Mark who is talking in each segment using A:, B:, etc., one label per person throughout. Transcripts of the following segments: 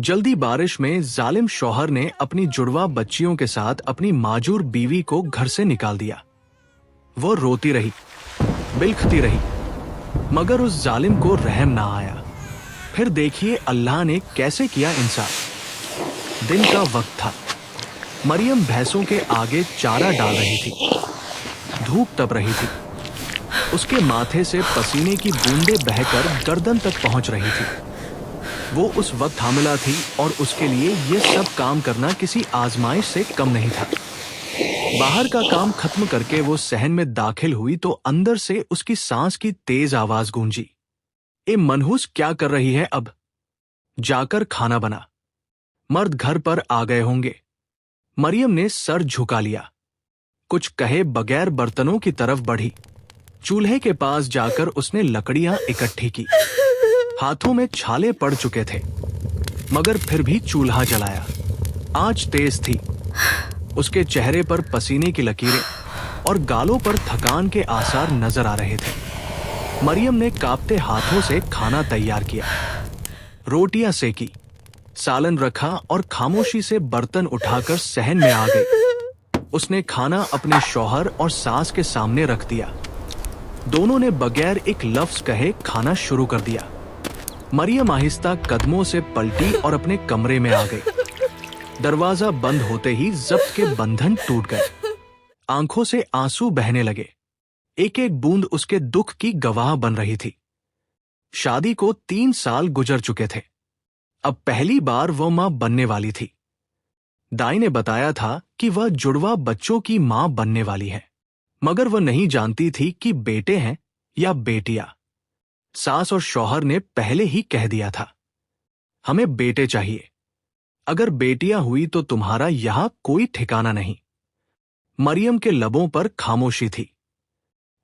A: जल्दी बारिश में जालिम शौहर ने अपनी जुड़वा बच्चियों के साथ अपनी माजूर बीवी को घर से निकाल दिया। वो रोती रही, बिलखती रही, मगर उस जालिम को रहम ना आया। फिर देखिए अल्लाह ने कैसे किया इंसाफ। दिन का वक्त था। मरियम भैंसों के आगे चारा डाल रही थी। धूप तप रही थी। उसके माथे से पसीने की बूंदें बहकर गर्दन तक पहुंच रही थी। वो उस वक्त हामिला थी और उसके लिए ये सब काम करना किसी आजमाइश से कम नहीं था। बाहर का काम खत्म करके वो सहन में दाखिल हुई तो अंदर से उसकी सांस की तेज आवाज गूंजी। ए मनहूस, क्या कर रही है अब? जाकर खाना बना। मर्द घर पर आ गए होंगे। मरियम ने सर झुका लिया। कुछ कहे बगैर बर्तनों की तरफ बढ़ी। चूल्हे के पास जाकर उसने लकड़ियां इकट्ठी की। हाथों में छाले पड़ चुके थे, मगर फिर भी चूल्हा जलाया। आंच तेज थी। उसके चेहरे पर पसीने की लकीरें और गालों पर थकान के आसार नजर आ रहे थे। मरियम ने कांपते हाथों से खाना तैयार किया। रोटियां सेकी, सालन रखा और खामोशी से बर्तन उठाकर सहन में आ गई। उसने खाना अपने शौहर और सास के सामने रख दिया। दोनों ने बगैर एक लफ्ज कहे खाना शुरू कर दिया। मरियम आहिस्ता कदमों से पलटी और अपने कमरे में आ गई। दरवाजा बंद होते ही जब्त के बंधन टूट गए। आंखों से आंसू बहने लगे। एक एक बूंद उसके दुख की गवाह बन रही थी। शादी को 3 साल गुजर चुके थे। अब पहली बार वह मां बनने वाली थी। दाई ने बताया था कि वह जुड़वा बच्चों की मां बनने वाली है, मगर वह नहीं जानती थी कि बेटे हैं या बेटियां। सास और शौहर ने पहले ही कह दिया था, हमें बेटे चाहिए। अगर बेटियां हुई तो तुम्हारा यहां कोई ठिकाना नहीं। मरियम के लबों पर खामोशी थी,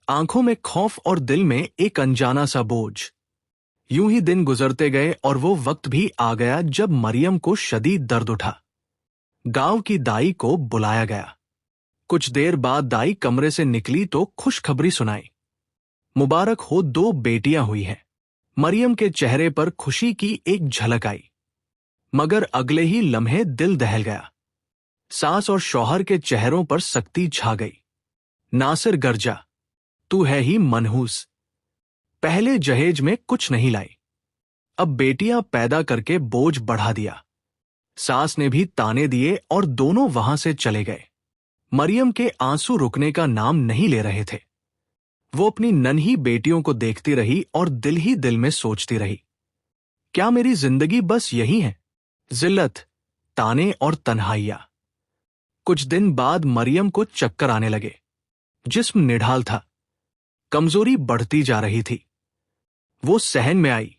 A: आंखों में खौफ और दिल में एक अनजाना सा बोझ। यूं ही दिन गुजरते गए और वो वक्त भी आ गया जब मरियम को शदीद दर्द उठा। गांव की दाई को बुलाया गया। कुछ देर बाद दाई कमरे से निकली तो खुशखबरी सुनाई। मुबारक हो, 2 बेटियां हुई हैं। मरियम के चेहरे पर खुशी की एक झलक आई, मगर अगले ही लम्हे दिल दहल गया। सास और शौहर के चेहरों पर सख्ती छा गई। नासिर गर्जा, तू है ही मनहूस। पहले जहेज में कुछ नहीं लाई, अब बेटियां पैदा करके बोझ बढ़ा दिया। सास ने भी ताने दिए और दोनों वहां से चले गए। मरियम के आंसू रुकने का नाम नहीं ले रहे थे। वो अपनी नन्ही बेटियों को देखती रही और दिल ही दिल में सोचती रही, क्या मेरी जिंदगी बस यही है? जिल्लत, ताने और तन्हाइयां। कुछ दिन बाद मरियम को चक्कर आने लगे। जिस्म निढाल था, कमजोरी बढ़ती जा रही थी। वो सहन में आई,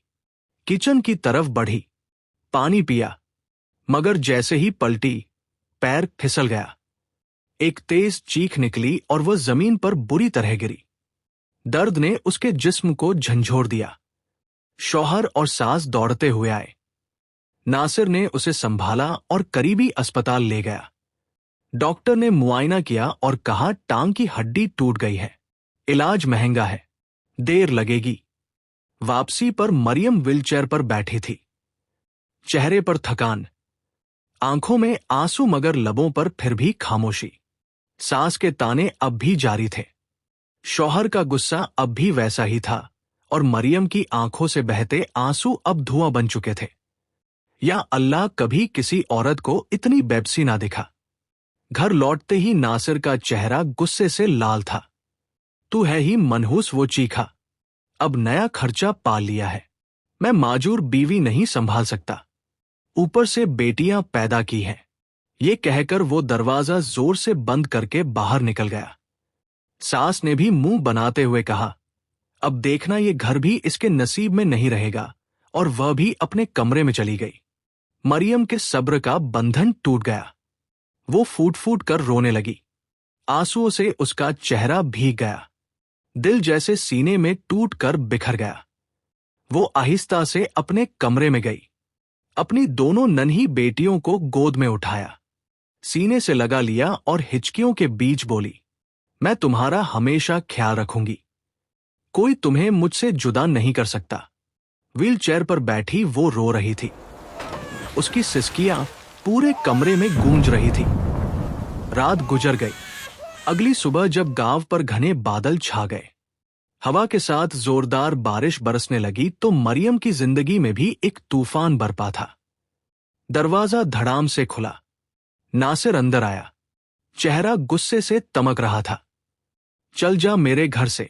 A: किचन की तरफ बढ़ी, पानी पिया, मगर जैसे ही पलटी, पैर फिसल गया। एक तेज चीख निकली और वह जमीन पर बुरी तरह गिरी। दर्द ने उसके जिस्म को झंझोर दिया। शौहर और सास दौड़ते हुए आए। नासिर ने उसे संभाला और करीबी अस्पताल ले गया। डॉक्टर ने मुआयना किया और कहा टांग की हड्डी टूट गई है, इलाज महंगा है, देर लगेगी। वापसी पर मरियम व्हीलचेयर पर बैठी थी। चेहरे पर थकान, आंखों में आंसू, मगर लबों पर फिर भी खामोशी। सास के ताने अब भी जारी थे। शौहर का गुस्सा अब भी वैसा ही था और मरियम की आंखों से बहते आंसू अब धुआं बन चुके थे। या अल्लाह, कभी किसी औरत को इतनी बेबसी ना दिखा। घर लौटते ही नासिर का चेहरा गुस्से से लाल था। तू है ही मनहूस, वो चीखा। अब नया खर्चा पाल लिया है, मैं माजूर बीवी नहीं संभाल सकता, ऊपर से बेटियां पैदा की हैं। ये कहकर वो दरवाजा जोर से बंद करके बाहर निकल गया। सास ने भी मुंह बनाते हुए कहा, अब देखना ये घर भी इसके नसीब में नहीं रहेगा, और वह भी अपने कमरे में चली गई। मरियम के सब्र का बंधन टूट गया। वो फूट फूट कर रोने लगी। आंसुओं से उसका चेहरा भीग गया। दिल जैसे सीने में टूट कर बिखर गया। वो आहिस्ता से अपने कमरे में गई। अपनी दोनों नन्ही बेटियों को गोद में उठाया, सीने से लगा लिया और हिचकियों के बीच बोली, मैं तुम्हारा हमेशा ख्याल रखूंगी। कोई तुम्हें मुझसे जुदा नहीं कर सकता। व्हीलचेयर पर बैठी वो रो रही थी। उसकी सिसकियां पूरे कमरे में गूंज रही थी। रात गुजर गई। अगली सुबह जब गांव पर घने बादल छा गए, हवा के साथ जोरदार बारिश बरसने लगी, तो मरियम की जिंदगी में भी एक तूफान बरपा था। दरवाजा धड़ाम से खुला। नासिर अंदर आया। चेहरा गुस्से से तमक रहा था। चल जा मेरे घर से।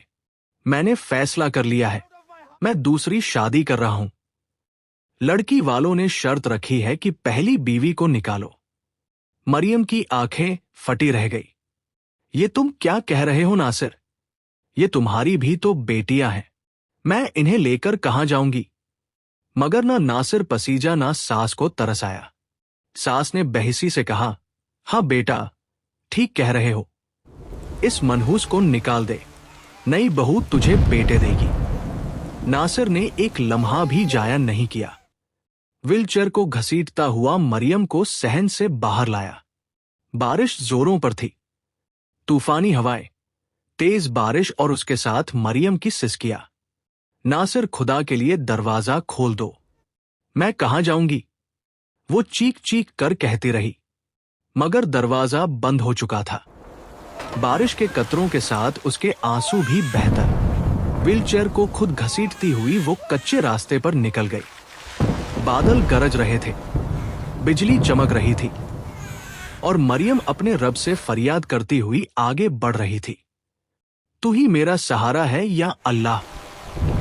A: मैंने फैसला कर लिया है। मैं दूसरी शादी कर रहा हूं। लड़की वालों ने शर्त रखी है कि पहली बीवी को निकालो। मरियम की आंखें फटी रह गई। ये तुम क्या कह रहे हो नासिर? ये तुम्हारी भी तो बेटियां हैं। मैं इन्हें लेकर कहां जाऊंगी? मगर ना नासिर पसीजा ना सास को तरस आया। सास ने बेहिसी से कहा, हाँ बेटा, ठीक कह रहे हो। इस मनहूस को निकाल दे। नई बहू तुझे बेटे देगी। नासिर ने एक लम्हा भी जाया नहीं किया। व्हीलचेयर को घसीटता हुआ मरियम को सहन से बाहर लाया। बारिश जोरों पर थी। तूफानी हवाएं, तेज बारिश और उसके साथ मरियम की सिसकियां। नासिर, खुदा के लिए दरवाजा खोल दो। मैं कहां जाऊंगी? वो चीख चीख कर कहती रही, मगर दरवाजा बंद हो चुका था। बारिश के कतरों के साथ उसके आंसू भी बहतर। व्हीलचेयर को खुद घसीटती हुई वो कच्चे रास्ते पर निकल गई। बादल गरज रहे थे, बिजली चमक रही थी और मरियम अपने रब से फरियाद करती हुई आगे बढ़ रही थी। तू ही मेरा सहारा है या अल्लाह,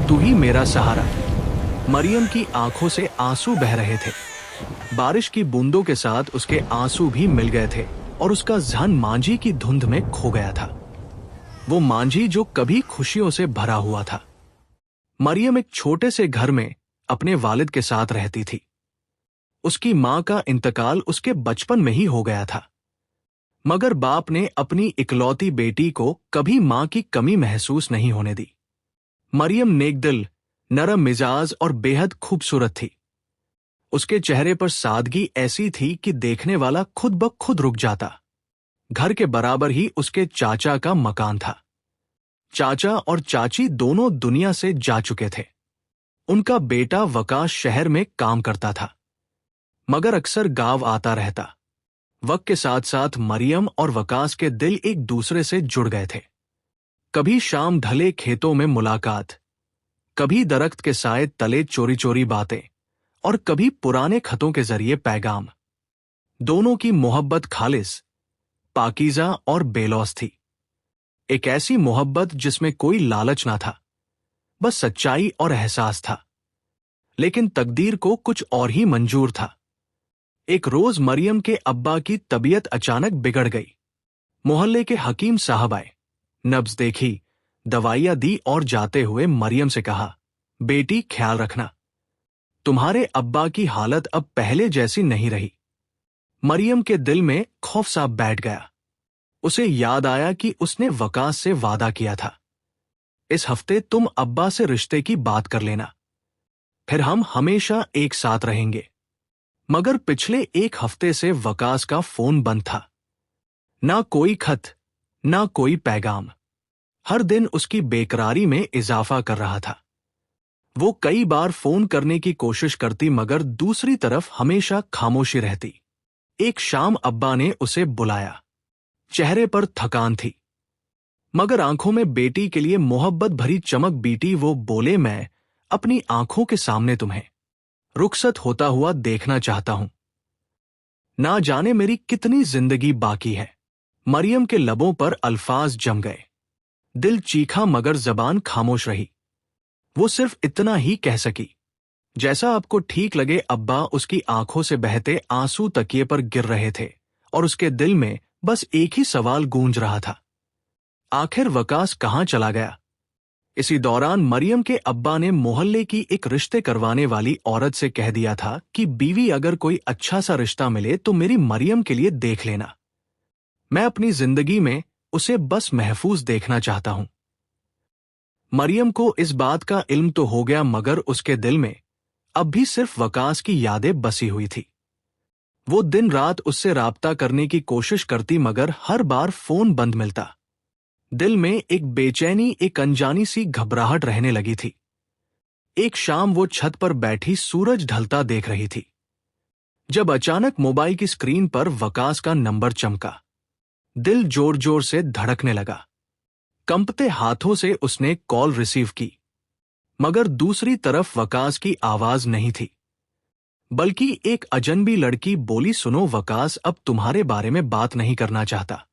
A: तू ही मेरा सहारा। मरियम की आंखों से आंसू बह रहे थे। बारिश की बूंदों के साथ उसके आंसू भी मिल गए थे और उसका ध्यान मांझी की धुंध में खो गया था। वो मांझी जो कभी खुशियों से भरा हुआ था। मरियम एक छोटे से घर में अपने वालिद के साथ रहती थी। उसकी मां का इंतकाल उसके बचपन में ही हो गया था, मगर बाप ने अपनी इकलौती बेटी को कभी मां की कमी महसूस नहीं होने दी। मरियम नेकदिल, नरम मिजाज और बेहद खूबसूरत थी। उसके चेहरे पर सादगी ऐसी थी कि देखने वाला खुद ब खुद रुक जाता। घर के बराबर ही उसके चाचा का मकान था। चाचा और चाची दोनों दुनिया से जा चुके थे। उनका बेटा वकास शहर में काम करता था, मगर अक्सर गांव आता रहता। वक्त के साथ साथ मरियम और वकास के दिल एक दूसरे से जुड़ गए थे। कभी शाम ढले खेतों में मुलाकात, कभी दरख्त के साए तले चोरी चोरी बातें और कभी पुराने खतों के जरिए पैगाम। दोनों की मोहब्बत खालिस, पाकीज़ा और बेलौस थी। एक ऐसी मोहब्बत जिसमें कोई लालच ना था, बस सच्चाई और एहसास था। लेकिन तकदीर को कुछ और ही मंजूर था। एक रोज मरियम के अब्बा की तबीयत अचानक बिगड़ गई। मोहल्ले के हकीम साहब आए, नब्ज देखी, दवाइयां दी और जाते हुए मरियम से कहा, बेटी ख्याल रखना, तुम्हारे अब्बा की हालत अब पहले जैसी नहीं रही। मरियम के दिल में खौफ सा बैठ गया। उसे याद आया कि उसने वकास से वादा किया था, इस हफ्ते तुम अब्बा से रिश्ते की बात कर लेना, फिर हम हमेशा एक साथ रहेंगे। मगर पिछले एक हफ्ते से वकास का फोन बंद था। ना कोई खत, ना कोई पैगाम। हर दिन उसकी बेकरारी में इजाफा कर रहा था। वो कई बार फोन करने की कोशिश करती, मगर दूसरी तरफ हमेशा खामोशी रहती। एक शाम अब्बा ने उसे बुलाया। चेहरे पर थकान थी, मगर आंखों में बेटी के लिए मोहब्बत भरी चमक बीटी। वो बोले, मैं अपनी आंखों के सामने तुम्हें रुखसत होता हुआ देखना चाहता हूं। ना जाने मेरी कितनी जिंदगी बाकी है। मरियम के लबों पर अल्फाज जम गए। दिल चीखा मगर जबान खामोश रही। वो सिर्फ इतना ही कह सकी, जैसा आपको ठीक लगे अब्बा। उसकी आंखों से बहते आंसू तकिए पर गिर रहे थे और उसके दिल में बस एक ही सवाल गूंज रहा था, आखिर वकास कहां चला गया? इसी दौरान मरियम के अब्बा ने मोहल्ले की एक रिश्ते करवाने वाली औरत से कह दिया था कि बीवी अगर कोई अच्छा सा रिश्ता मिले तो मेरी मरियम के लिए देख लेना। मैं अपनी जिंदगी में उसे बस महफूज देखना चाहता हूं। मरियम को इस बात का इल्म तो हो गया, मगर उसके दिल में अब भी सिर्फ वकास की यादें बसी हुई थी। वो दिन रात उससे राब्ता करने की कोशिश करती, मगर हर बार फोन बंद मिलता। दिल में एक बेचैनी, एक अनजानी सी घबराहट रहने लगी थी। एक शाम वो छत पर बैठी सूरज ढलता देख रही थी। जब अचानक मोबाइल की स्क्रीन पर वकास का नंबर चमका। दिल जोर जोर से धड़कने लगा। कंपते हाथों से उसने कॉल रिसीव की, मगर दूसरी तरफ वकास की आवाज नहीं थी, बल्कि एक अजनबी लड़की बोली, सुनो वकास, अब तुम्हारे बारे में बात नहीं करना चाहता।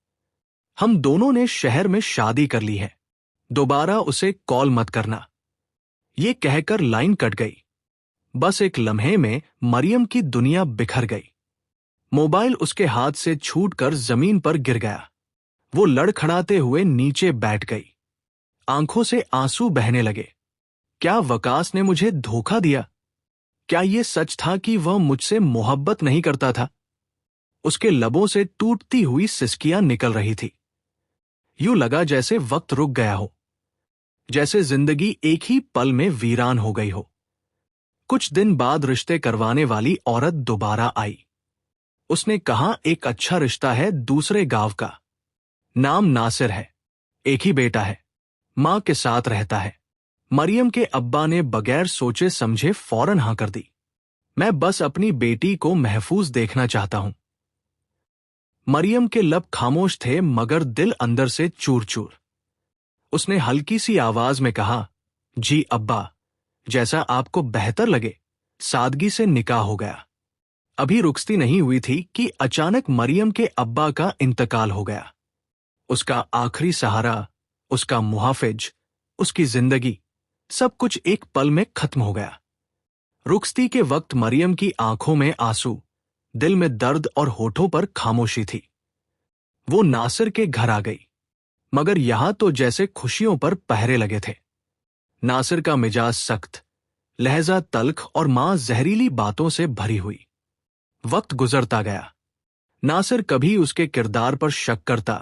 A: हम दोनों ने शहर में शादी कर ली है, दोबारा उसे कॉल मत करना। ये कहकर लाइन कट गई। बस एक लम्हे में मरियम की दुनिया बिखर गई। मोबाइल उसके हाथ से छूटकर जमीन पर गिर गया। वो लड़खड़ाते हुए नीचे बैठ गई। आंखों से आंसू बहने लगे। क्या वकास ने मुझे धोखा दिया? क्या ये सच था कि वह मुझसे मोहब्बत नहीं करता था? उसके लबों से टूटती हुई सिसकियां निकल रही थी। यूं लगा जैसे वक्त रुक गया हो, जैसे जिंदगी एक ही पल में वीरान हो गई हो। कुछ दिन बाद रिश्ते करवाने वाली औरत दोबारा आई। उसने कहा, एक अच्छा रिश्ता है दूसरे गांव का, नाम नासिर है, एक ही बेटा है, मां के साथ रहता है। मरियम के अब्बा ने बगैर सोचे समझे फौरन हां कर दी। मैं बस अपनी बेटी को महफूज देखना चाहता हूं। मरियम के लब खामोश थे, मगर दिल अंदर से चूर चूर। उसने हल्की सी आवाज में कहा, जी अब्बा, जैसा आपको बेहतर लगे। सादगी से निकाह हो गया। अभी रुखसती नहीं हुई थी कि अचानक मरियम के अब्बा का इंतकाल हो गया। उसका आखिरी सहारा, उसका मुहाफिज, उसकी जिंदगी, सब कुछ एक पल में खत्म हो गया। रुखसती के वक्त मरियम की आंखों में आंसू, दिल में दर्द और होठों पर खामोशी थी। वो नासिर के घर आ गई, मगर यहां तो जैसे खुशियों पर पहरे लगे थे। नासिर का मिजाज सख्त, लहजा तल्ख और मां जहरीली बातों से भरी हुई। वक्त गुजरता गया। नासिर कभी उसके किरदार पर शक करता,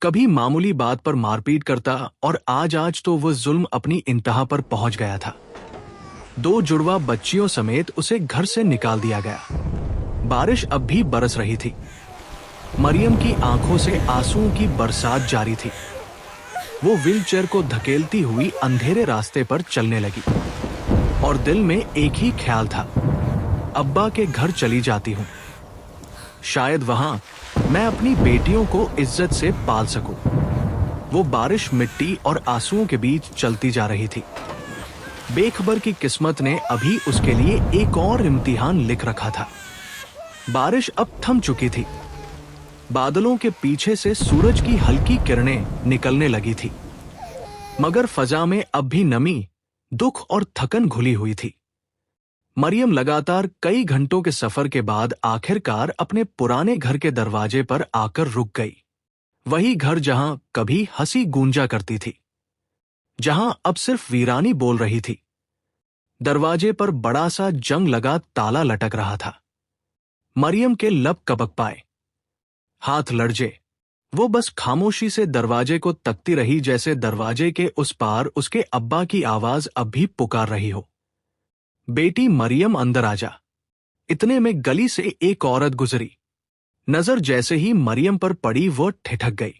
A: कभी मामूली बात पर मारपीट करता, और आज तो वो जुल्म अपनी इंतहा पर पहुंच गया था। 2 जुड़वा बच्चियों समेत उसे घर से निकाल दिया गया। बारिश अब भी बरस रही थी। मरियम की आंखों से आंसुओं की बरसात जारी थी। वो व्हीलचेयर को धकेलती हुई अंधेरे रास्ते पर चलने लगी, और दिल में एक ही ख्याल था, अब्बा के घर चली जाती हूं। शायद वहां मैं अपनी बेटियों को इज्जत से पाल सकूं। वो बारिश, मिट्टी और आंसुओं के बीच चलती जा रही थी। बेखबर की किस्मत ने अभी उसके लिए एक और इम्तिहान लिख रखा था। बारिश अब थम चुकी थी। बादलों के पीछे से सूरज की हल्की किरणें निकलने लगी थी, मगर फजा में अब भी नमी, दुख और थकन घुली हुई थी। मरियम लगातार कई घंटों के सफर के बाद आखिरकार अपने पुराने घर के दरवाजे पर आकर रुक गई। वही घर जहां कभी हंसी गूंजा करती थी, जहां अब सिर्फ वीरानी बोल रही थी। दरवाजे पर बड़ा सा जंग लगा ताला लटक रहा था। मरियम के लब कबक पाए, हाथ लड़जे। वो बस खामोशी से दरवाजे को तकती रही, जैसे दरवाजे के उस पार उसके अब्बा की आवाज अब भी पुकार रही हो, बेटी मरियम अंदर आजा। इतने में गली से एक औरत गुजरी। नजर जैसे ही मरियम पर पड़ी वो ठिठक गई।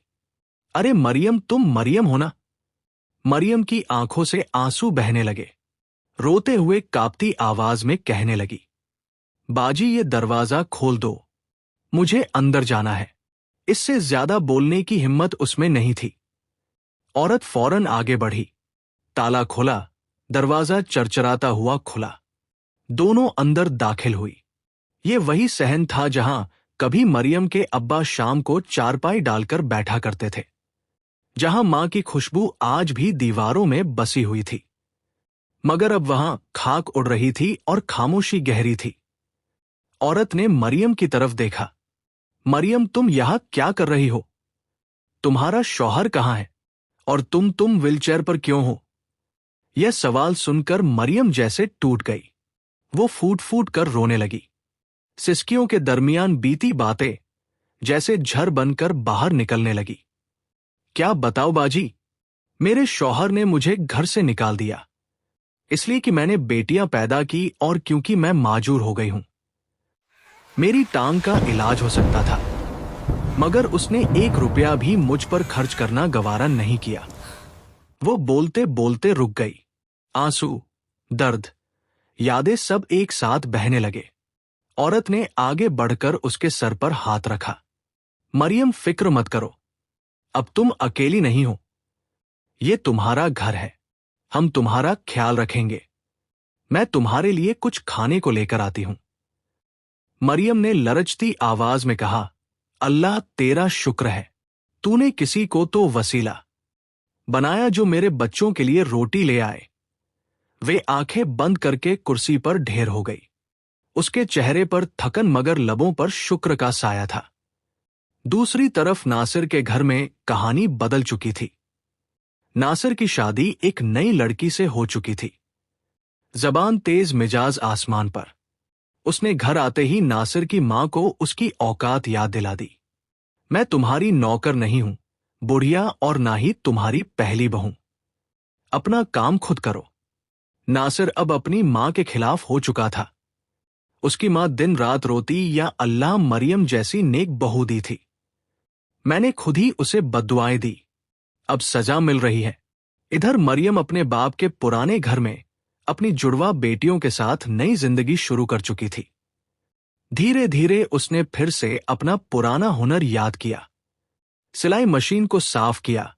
A: अरे मरियम, तुम मरियम हो ना? मरियम की आंखों से आंसू बहने लगे। रोते हुए कांपती आवाज में कहने लगी, बाजी ये दरवाजा खोल दो, मुझे अंदर जाना है। इससे ज्यादा बोलने की हिम्मत उसमें नहीं थी। औरत फौरन आगे बढ़ी, ताला खोला, दरवाजा चरचराता हुआ खुला। दोनों अंदर दाखिल हुई। ये वही सहन था जहां कभी मरियम के अब्बा शाम को चारपाई डालकर बैठा करते थे, जहां मां की खुशबू आज भी दीवारों में बसी हुई थी। मगर अब वहां खाक उड़ रही थी और खामोशी गहरी थी। औरत ने मरियम की तरफ देखा। मरियम, तुम यहां क्या कर रही हो? तुम्हारा शौहर कहां है? और तुम व्हीलचेयर पर क्यों हो? यह सवाल सुनकर मरियम जैसे टूट गई। वो फूट फूट कर रोने लगी। सिसकियों के दरमियान बीती बातें जैसे झर बनकर बाहर निकलने लगी। क्या बताओ बाजी, मेरे शौहर ने मुझे घर से निकाल दिया, इसलिए कि मैंने बेटियां पैदा की और क्योंकि मैं माजूर हो गई हूं। मेरी टांग का इलाज हो सकता था, मगर उसने 1 रुपया भी मुझ पर खर्च करना गवारा नहीं किया। वो बोलते बोलते रुक गई। आंसू, दर्द, यादें सब एक साथ बहने लगे। औरत ने आगे बढ़कर उसके सर पर हाथ रखा। मरियम, फिक्र मत करो, अब तुम अकेली नहीं हो। ये तुम्हारा घर है, हम तुम्हारा ख्याल रखेंगे। मैं तुम्हारे लिए कुछ खाने को लेकर आती हूं। मरियम ने लरजती आवाज में कहा, अल्लाह तेरा शुक्र है, तूने किसी को तो वसीला बनाया जो मेरे बच्चों के लिए रोटी ले आए। वे आंखें बंद करके कुर्सी पर ढेर हो गई। उसके चेहरे पर थकन मगर लबों पर शुक्र का साया था। दूसरी तरफ नासिर के घर में कहानी बदल चुकी थी। नासिर की शादी एक नई लड़की से हो चुकी थी। जबान तेज, मिजाज आसमान पर। उसने घर आते ही नासिर की मां को उसकी औकात याद दिला दी। मैं तुम्हारी नौकर नहीं हूं, बुढ़िया, और ना ही तुम्हारी पहली बहू। अपना काम खुद करो। नासिर अब अपनी मां के खिलाफ हो चुका था। उसकी मां दिन रात रोती, या अल्लाह मरियम जैसी नेक बहू दी थी। मैंने खुद ही उसे बद्दुआएं दी, अब सजा मिल रही है। इधर मरियम अपने बाप के पुराने घर में अपनी जुड़वा बेटियों के साथ नई जिंदगी शुरू कर चुकी थी। धीरे धीरे उसने फिर से अपना पुराना हुनर याद किया। सिलाई मशीन को साफ किया,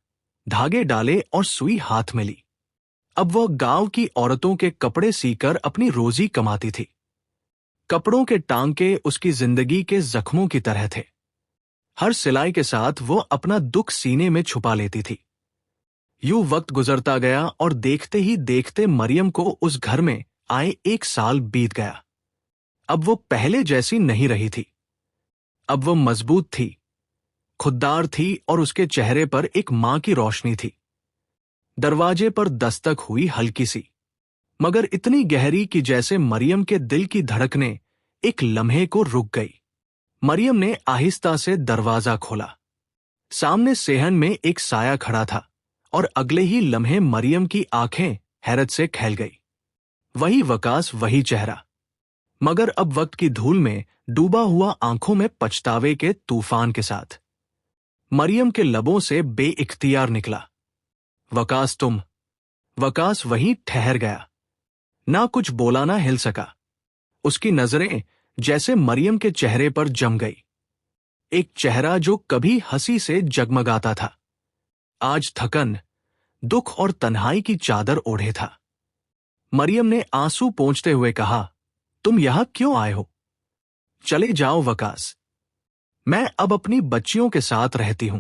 A: धागे डाले और सुई हाथ में ली। अब वह गांव की औरतों के कपड़े सीकर अपनी रोजी कमाती थी। कपड़ों के टांके उसकी जिंदगी के जख्मों की तरह थे। हर सिलाई के साथ वो अपना दुख सीने में छुपा लेती थी। यूं वक्त गुजरता गया और देखते ही देखते मरियम को उस घर में आए 1 साल बीत गया। अब वो पहले जैसी नहीं रही थी। अब वो मजबूत थी, खुददार थी और उसके चेहरे पर एक मां की रोशनी थी। दरवाजे पर दस्तक हुई, हल्की सी, मगर इतनी गहरी कि जैसे मरियम के दिल की धड़कनें एक लम्हे को रुक गई। मरियम ने आहिस्ता से दरवाजा खोला। सामने सेहन में एक साया खड़ा था और अगले ही लम्हे मरियम की आंखें हैरत से खैल गई। वही वकास, वही चेहरा, मगर अब वक्त की धूल में डूबा हुआ, आंखों में पछतावे के तूफान के साथ। मरियम के लबों से बेइख्तियार निकला, वकास तुम। वकास वहीं ठहर गया, ना कुछ बोला, ना हिल सका। उसकी नजरें जैसे मरियम के चेहरे पर जम गई। एक चेहरा जो कभी हंसी से जगमगाता था, आज थकन, दुख और तन्हाई की चादर ओढ़े था। मरियम ने आंसू पोंछते हुए कहा, तुम यहां क्यों आए हो? चले जाओ वकास, मैं अब अपनी बच्चियों के साथ रहती हूं।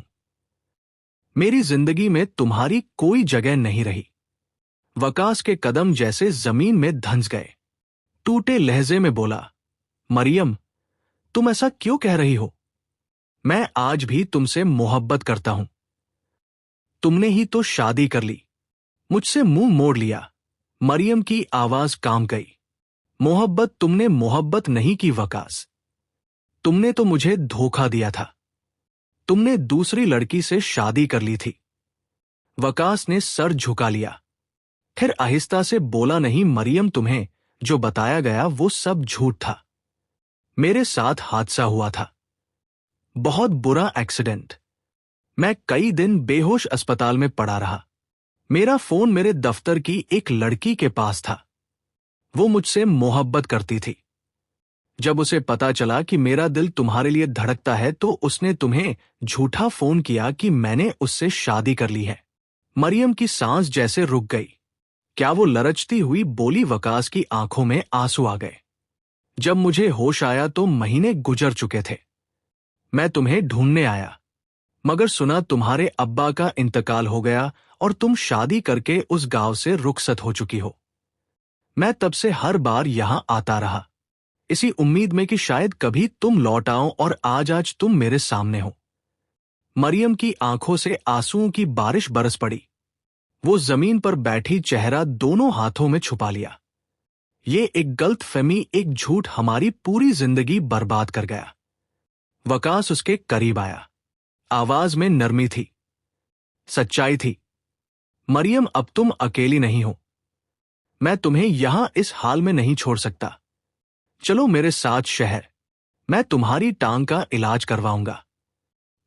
A: मेरी जिंदगी में तुम्हारी कोई जगह नहीं रही। वकास के कदम जैसे जमीन में धंस गए। टूटे लहजे में बोला, मरियम, तुम ऐसा क्यों कह रही हो? मैं आज भी तुमसे मोहब्बत करता हूं। तुमने ही तो शादी कर ली, मुझसे मुंह मोड़ लिया। मरियम की आवाज काम गई। मोहब्बत? तुमने मोहब्बत नहीं की वकास, तुमने तो मुझे धोखा दिया था। तुमने दूसरी लड़की से शादी कर ली थी। वकास ने सर झुका लिया, फिर आहिस्ता से बोला, नहीं मरियम, तुम्हें जो बताया गया वो सब झूठ था। मेरे साथ हादसा हुआ था, बहुत बुरा एक्सीडेंट। मैं कई दिन बेहोश अस्पताल में पड़ा रहा। मेरा फोन मेरे दफ्तर की एक लड़की के पास था। वो मुझसे मोहब्बत करती थी। जब उसे पता चला कि मेरा दिल तुम्हारे लिए धड़कता है तो उसने तुम्हें झूठा फोन किया कि मैंने उससे शादी कर ली है। मरियम की सांस जैसे रुक गई। क्या वो लरचती हुई बोली? वकास की आंखों में आंसू आ गए। जब मुझे होश आया तो महीने गुजर चुके थे। मैं तुम्हें ढूंढने आया, मगर सुना तुम्हारे अब्बा का इंतकाल हो गया और तुम शादी करके उस गांव से रुखसत हो चुकी हो। मैं तब से हर बार यहां आता रहा, इसी उम्मीद में कि शायद कभी तुम लौट आओ, और आज तुम मेरे सामने हो। मरियम की आंखों से आंसुओं की बारिश बरस पड़ी। वो जमीन पर बैठी, चेहरा दोनों हाथों में छुपा लिया। ये एक गलतफहमी, एक झूठ हमारी पूरी जिंदगी बर्बाद कर गया। वकास उसके करीब आया। आवाज में नरमी थी, सच्चाई थी। मरियम, अब तुम अकेली नहीं हो। मैं तुम्हें यहां इस हाल में नहीं छोड़ सकता। चलो मेरे साथ शहर, मैं तुम्हारी टांग का इलाज करवाऊंगा।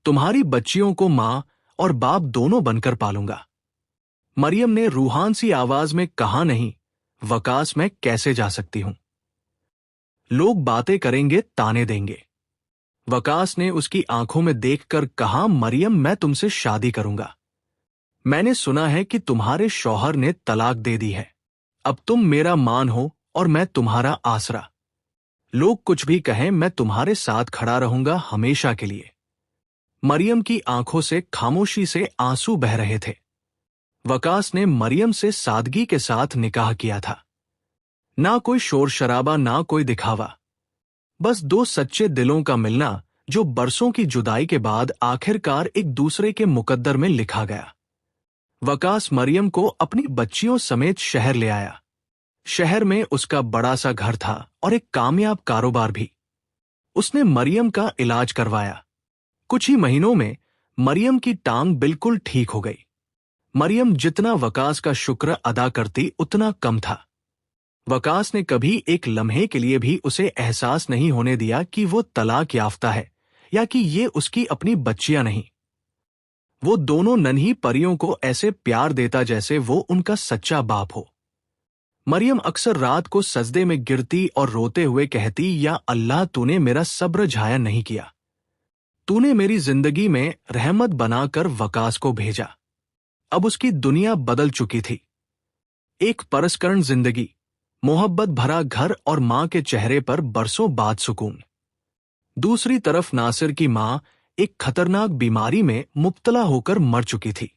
A: तुम्हारी बच्चियों को मां और बाप दोनों बनकर पालूंगा। मरियम ने रूहान सी आवाज में कहा, नहीं वकास, मैं कैसे जा सकती हूं? लोग बातें करेंगे, ताने देंगे। वकास ने उसकी आंखों में देखकर कहा, मरियम, मैं तुमसे शादी करूंगा। मैंने सुना है कि तुम्हारे शौहर ने तलाक दे दी है। अब तुम मेरा मान हो और मैं तुम्हारा आसरा। लोग कुछ भी कहें, मैं तुम्हारे साथ खड़ा रहूंगा हमेशा के लिए। मरियम की आंखों से खामोशी से आंसू बह रहे थे। वकास ने मरियम से सादगी के साथ निकाह किया था। ना कोई शोर शराबा, ना कोई दिखावा, बस दो सच्चे दिलों का मिलना, जो बरसों की जुदाई के बाद आखिरकार एक दूसरे के मुकद्दर में लिखा गया। वकास मरियम को अपनी बच्चियों समेत शहर ले आया। शहर में उसका बड़ा सा घर था और एक कामयाब कारोबार भी। उसने मरियम का इलाज करवाया। कुछ ही महीनों में मरियम की टांग बिल्कुल ठीक हो गई। मरियम जितना वकास का शुक्र अदा करती उतना कम था। वकास ने कभी एक लम्हे के लिए भी उसे एहसास नहीं होने दिया कि वो तलाक याफ्ता है या कि ये उसकी अपनी बच्चियां नहीं। वो दोनों नन्ही परियों को ऐसे प्यार देता जैसे वो उनका सच्चा बाप हो। मरियम अक्सर रात को सजदे में गिरती और रोते हुए कहती, या अल्लाह, तूने मेरा सब्र झाया नहीं किया। तूने मेरी जिंदगी में रहमत बनाकर वकास को भेजा। अब उसकी दुनिया बदल चुकी थी। एक परस्करण जिंदगी, मोहब्बत भरा घर और मां के चेहरे पर बरसों बाद सुकून। दूसरी तरफ नासिर की मां एक खतरनाक बीमारी में मुब्तला होकर मर चुकी थी।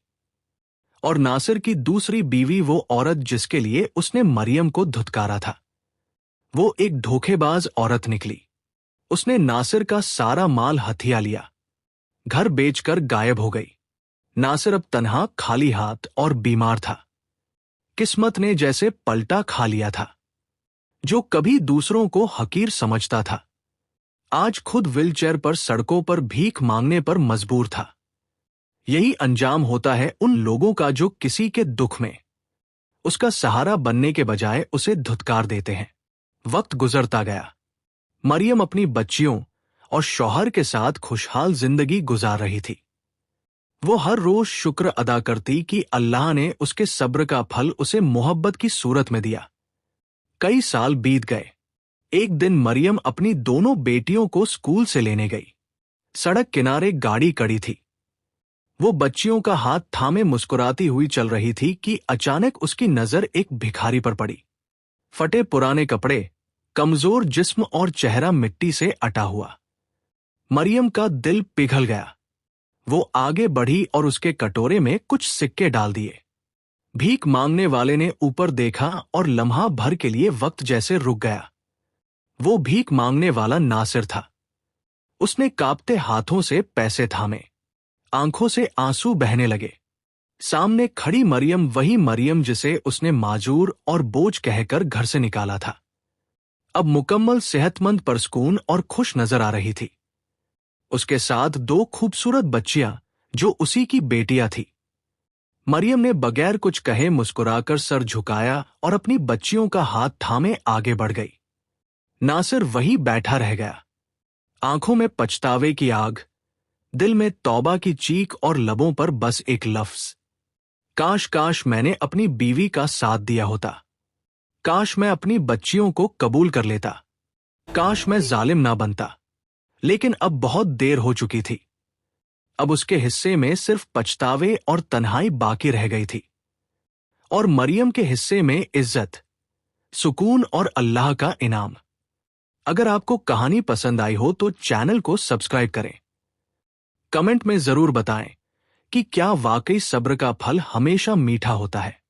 A: और नासिर की दूसरी बीवी वो औरत जिसके लिए उसने मरियम को धुतकारा था, वो एक धोखेबाज औरत निकली। उसने नासिर का सारा माल हथिया लिया, घर बेचकर गायब हो गई। नासिर अब तन्हा, खाली हाथ और बीमार था। किस्मत ने जैसे पलटा खा लिया था। जो कभी दूसरों को हकीर समझता था, आज खुद व्हीलचेयर पर सड़कों पर भीख मांगने पर मजबूर था। यही अंजाम होता है उन लोगों का जो किसी के दुख में उसका सहारा बनने के बजाय उसे धुतकार देते हैं। वक्त गुजरता गया। मरियम अपनी बच्चियों और शौहर के साथ खुशहाल जिंदगी गुजार रही थी। वो हर रोज शुक्र अदा करती कि अल्लाह ने उसके सब्र का फल उसे मोहब्बत की सूरत में दिया। कई साल बीत गए। एक दिन मरियम अपनी दोनों बेटियों को स्कूल से लेने गई। सड़क किनारे गाड़ी खड़ी थी। वो बच्चियों का हाथ थामे मुस्कुराती हुई चल रही थी कि अचानक उसकी नजर एक भिखारी पर पड़ी। फटे पुराने कपड़े, कमजोर जिस्म और चेहरा मिट्टी से अटा हुआ। मरियम का दिल पिघल गया। वो आगे बढ़ी और उसके कटोरे में कुछ सिक्के डाल दिए। भीख मांगने वाले ने ऊपर देखा और लम्हा भर के लिए वक्त जैसे रुक गया। वो भीख मांगने वाला नासिर था। उसने कांपते हाथों से पैसे थामे। आंखों से आंसू बहने लगे। सामने खड़ी मरियम वही मरियम जिसे उसने माजूर और बोझ कहकर घर से निकाला था, अब मुकम्मल सेहतमंद, परसकून और खुश नजर आ रही थी। उसके साथ दो खूबसूरत बच्चियां जो उसी की बेटियां थी। मरियम ने बगैर कुछ कहे मुस्कुराकर सर झुकाया और अपनी बच्चियों का हाथ थामे आगे बढ़ गई। नासिर वही बैठा रह गया, आंखों में पछतावे की आग, दिल में तौबा की चीख और लबों पर बस एक लफ्ज, काश काश मैंने अपनी बीवी का साथ दिया होता। काश मैं अपनी बच्चियों को कबूल कर लेता। काश मैं जालिम ना बनता। लेकिन अब बहुत देर हो चुकी थी। अब उसके हिस्से में सिर्फ पछतावे और तन्हाई बाकी रह गई थी। और मरियम के हिस्से में इज्जत, सुकून और अल्लाह का इनाम। अगर आपको कहानी पसंद आई हो तो चैनल को सब्सक्राइब करें। कमेंट में जरूर बताएं कि क्या वाकई सब्र का फल हमेशा मीठा होता है।